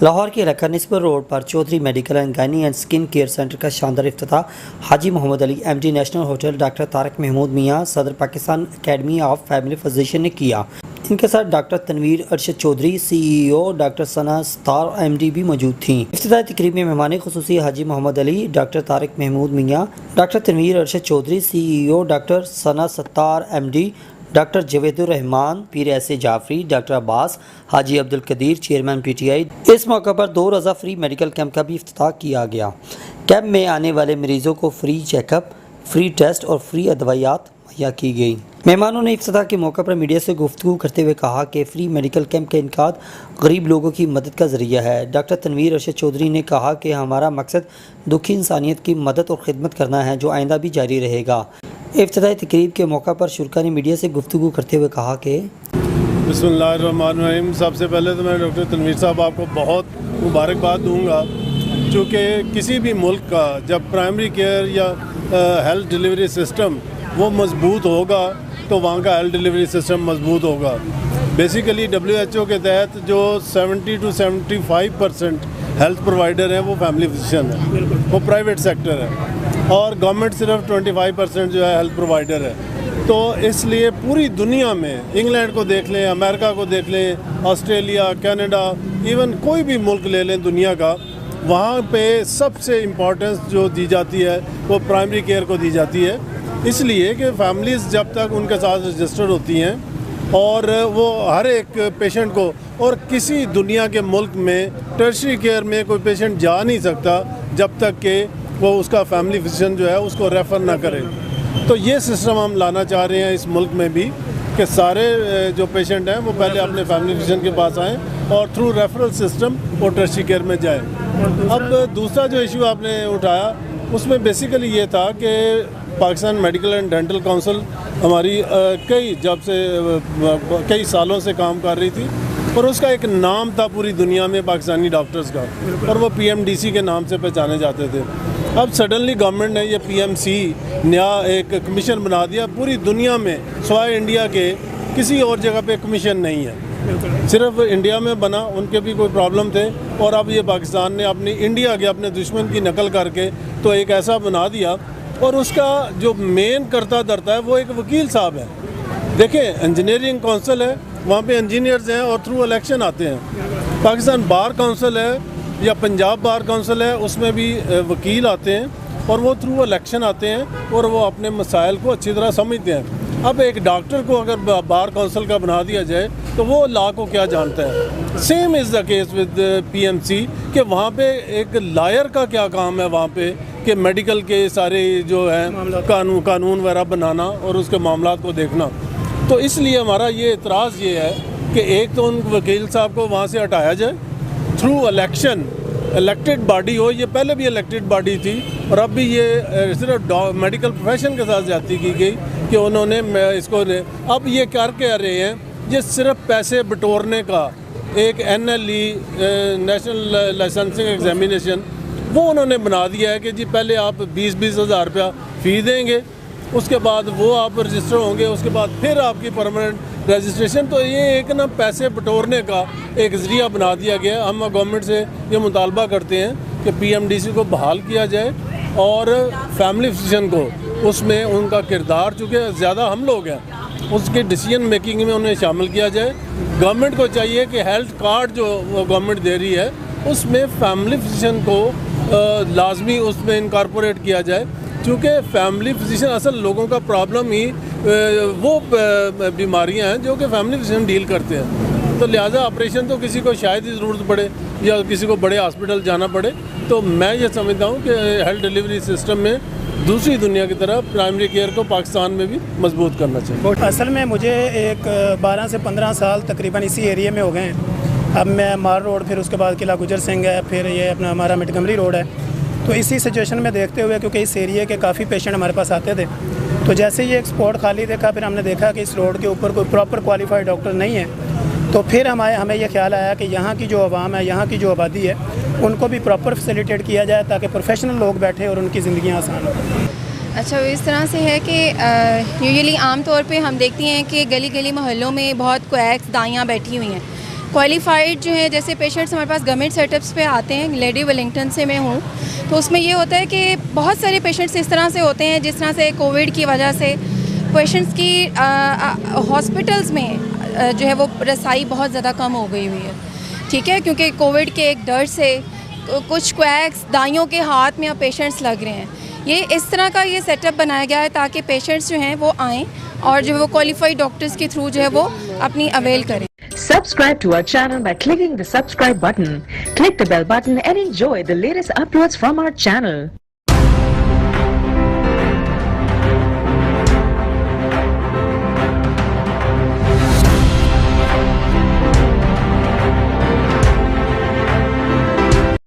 लाहौर के इलाका निस्बर रोड पर Chaudhary medical and gynae and skin care centre का शानदार इफ्तिताह Haji Mohammad Ali MD national hotel doctor Tariq Mahmood Mian सदर Pakistan academy of family physician ने किया। इनके साथ doctor Tanveer Arshad Chaudhary CEO, doctor Sana Sattar MD भी मौजूद थीं। इफ्तिताही तकरीब में मेहमान खुसूसी Haji Mohammad Ali, doctor Tariq Mahmood Mian, doctor Tanveer Arshad Chaudhary CEO, doctor Sana Sattar MD, doctor जवेदुर Rahman, पीर ऐसे Jafri, doctor Abbas, Haji Abdul Qadeer chairman PTI। इस मौके पर 2 रोज़ा फ्री मेडिकल कैंप का भी इफ्तिताह किया गया। कैंप में आने वाले मरीजों को फ्री चेकअप, फ्री टेस्ट और फ्री अदवायात मुहैया की गई। मेहमानों ने इफ्तिताह के मौके पर मीडिया से गुफ्तगू करते हुए कहा कि फ्री मेडिकल कैंप का इनकाद गरीब लोगों की मदद का ज़रिया है। डॉक्टर तनवीर अरशद चौधरी ने कहा कि हमारा मकसद दुखी इंसानियत की मदद और खिदमत करना है, जो आइंदा भी जारी रहेगा। इफ्तिताही तकरीब के मौका पर शुरा ने मीडिया से गुफ्तगू करते हुए कहा कि बिस्मिल्लाहिर्रहमानिर्रहीम। सबसे पहले तो मैं डॉक्टर तनवीर साहब आपको बहुत मुबारकबाद दूंगा, क्योंकि किसी भी मुल्क का जब प्राइमरी केयर या हेल्थ डिलीवरी सिस्टम वो मजबूत होगा तो वहाँ का हेल्थ डिलीवरी सिस्टम मजबूत होगा। बेसिकली WHO के तहत जो 70 to 75% हेल्थ प्रोवाइडर हैं वो फैमिली फिजिशियन है, वो प्राइवेट सेक्टर है, और गवर्नमेंट सिर्फ 25% जो है हेल्थ प्रोवाइडर है। तो इसलिए पूरी दुनिया में, इंग्लैंड को देख लें, अमेरिका को देख लें, ऑस्ट्रेलिया, कनाडा, इवन कोई भी मुल्क ले लें दुनिया का, वहाँ पे सबसे इम्पोर्टेंस जो दी जाती है वो प्राइमरी केयर को दी जाती है। इसलिए कि फैमिलीज़ जब तक उनके साथ रजिस्टर्ड होती हैं और वो हर एक पेशेंट को, और किसी दुनिया के मुल्क में टर्शरी केयर में कोई पेशेंट जा नहीं सकता जब तक कि वो उसका फैमिली फिजिशियन जो है उसको रेफ़र ना करे। तो ये सिस्टम हम लाना चाह रहे हैं इस मुल्क में भी, कि सारे जो पेशेंट हैं वो पहले अपने फैमिली फिजिशियन के पास आएँ और थ्रू रेफरल सिस्टम वो टर्शरी केयर में जाएँ। अब दूसरा जो इशू आपने उठाया उसमें बेसिकली ये था कि Pakistan medical and dental council हमारी कई सालों से काम कर रही थी, और उसका एक नाम था पूरी दुनिया में पाकिस्तानी डॉक्टर्स का, और वो PMDC के नाम से पहचाने जाते थे। अब सडनली गवर्नमेंट ने ये PMC नया एक कमीशन बना दिया। पूरी दुनिया में सिवाय इंडिया के किसी और जगह पे कमीशन नहीं है, सिर्फ इंडिया में बना। उनके भी कोई प्रॉब्लम थे, और अब ये पाकिस्तान ने अपनी इंडिया के अपने दुश्मन की नकल करके तो एक ऐसा बना दिया, और उसका जो मेन करता धरता है वो एक वकील साहब है। देखें, इंजीनियरिंग काउंसिल है, वहाँ पे इंजीनियर्स हैं और थ्रू इलेक्शन आते हैं। पाकिस्तान बार काउंसिल है या पंजाब बार काउंसिल है, उसमें भी वकील आते हैं और वो थ्रू इलेक्शन आते हैं और वो अपने मसाइल को अच्छी तरह समझते हैं। अब एक डॉक्टर को अगर बार काउंसिल का बना दिया जाए तो वो लॉ को क्या जानता है। Same is the case with PMC, कि वहाँ पे एक लायर का क्या काम है वहाँ पे, कि मेडिकल के सारे जो है कानून वगैरह बनाना और उसके मामलात को देखना। तो इसलिए हमारा ये इतराज़ ये है कि एक तो उन वकील साहब को वहाँ से हटाया जाए थ्रू इलेक्शन, इलेक्टेड बॉडी हो। ये पहले भी इलेक्टेड बॉडी थी, और अब भी ये सिर्फ मेडिकल प्रोफेशन के साथ ज्यादती की गई कि उन्होंने इसको, अब ये कर रहे हैं, ये सिर्फ पैसे बटोरने का एक NLE नेशनल लाइसेंसिंग एग्जामिनेशन वो उन्होंने बना दिया है कि जी पहले आप 20-20 हज़ार रुपया फ़ी देंगे, उसके बाद वो आप रजिस्टर होंगे, उसके बाद फिर आपकी परमानेंट रजिस्ट्रेशन। तो ये एक ना पैसे बटोरने का एक ज़रिया बना दिया गया। हम गवर्नमेंट से ये मुतालबा करते हैं कि PMDC को बहाल किया जाए और फैमिली फिजिशियन को उसमें उनका किरदार, चूँकि ज़्यादा हम लोग हैं, उसके डिसीजन मेकिंग में उन्हें शामिल किया जाए। गवर्नमेंट को चाहिए कि हेल्थ कार्ड जो गवर्नमेंट दे रही है उसमें फैमिली फिजिशियन को लाजमी उसमें इनकॉर्पोरेट किया जाए, क्योंकि फैमिली फिजिशियन असल लोगों का प्रॉब्लम ही वो बीमारियां हैं जो कि फैमिली फिजिशियन डील करते हैं। तो लिहाजा ऑपरेशन तो किसी को शायद ही ज़रूरत पड़े या किसी को बड़े हॉस्पिटल जाना पड़े। तो मैं ये समझता हूँ कि हेल्थ डिलीवरी सिस्टम में दूसरी दुनिया की तरह प्राइमरी केयर को पाकिस्तान में भी मजबूत करना चाहिए। असल में मुझे एक 12 से 15 साल तकरीबन इसी एरिया में हो गए हैं। अब मैं मार रोड, फिर उसके बाद किला गुजर सिंह है, फिर ये अपना हमारा मिटकमरी रोड है। तो इसी सिचुएशन में देखते हुए, क्योंकि इस एरिया के काफ़ी पेशेंट हमारे पास आते थे, तो जैसे ही एक स्पॉट खाली देखा, फिर हमने देखा कि इस रोड के ऊपर कोई प्रॉपर क्वालिफाइड डॉक्टर नहीं है। तो फिर हमें यह ख्याल आया कि यहाँ की जो आवाम है, यहाँ की जो आबादी है, उनको भी प्रॉपर फैसिलिटेट किया जाए ताकि प्रोफेशनल लोग बैठे और उनकी ज़िंदगियाँ आसान हो। अच्छा, इस तरह से है कि यूजुअली आम तौर पे हम देखते हैं कि गली गली मोहल्लों में बहुत क्वैक्स दाइयाँ बैठी हुई हैं। क्वालिफाइड जो है, जैसे पेशेंट्स हमारे पास गवर्नमेंट सेटअप्स पे आते हैं, लेडी वेलिंगटन से मैं हूँ, तो उसमें ये होता है कि बहुत सारे पेशेंट्स इस तरह से होते हैं जिस तरह से कोविड की वजह से पेशेंट्स की हॉस्पिटल्स में जो है वो रसाई बहुत ज़्यादा कम हो गई हुई है, ठीक है, क्योंकि कोविड के एक डर से कुछ क्वैक्स दाइयों के हाथ में अब पेशेंट्स लग रहे हैं। ये इस तरह का ये सेटअप बनाया गया है ताकि पेशेंट्स जो हैं वो आएँ और जो है वो क्वालिफाइड डॉक्टर्स के थ्रू जो है वो अपनी अवेल करें। Subscribe to our channel by clicking the subscribe button. Click the bell button and enjoy the latest uploads from our channel.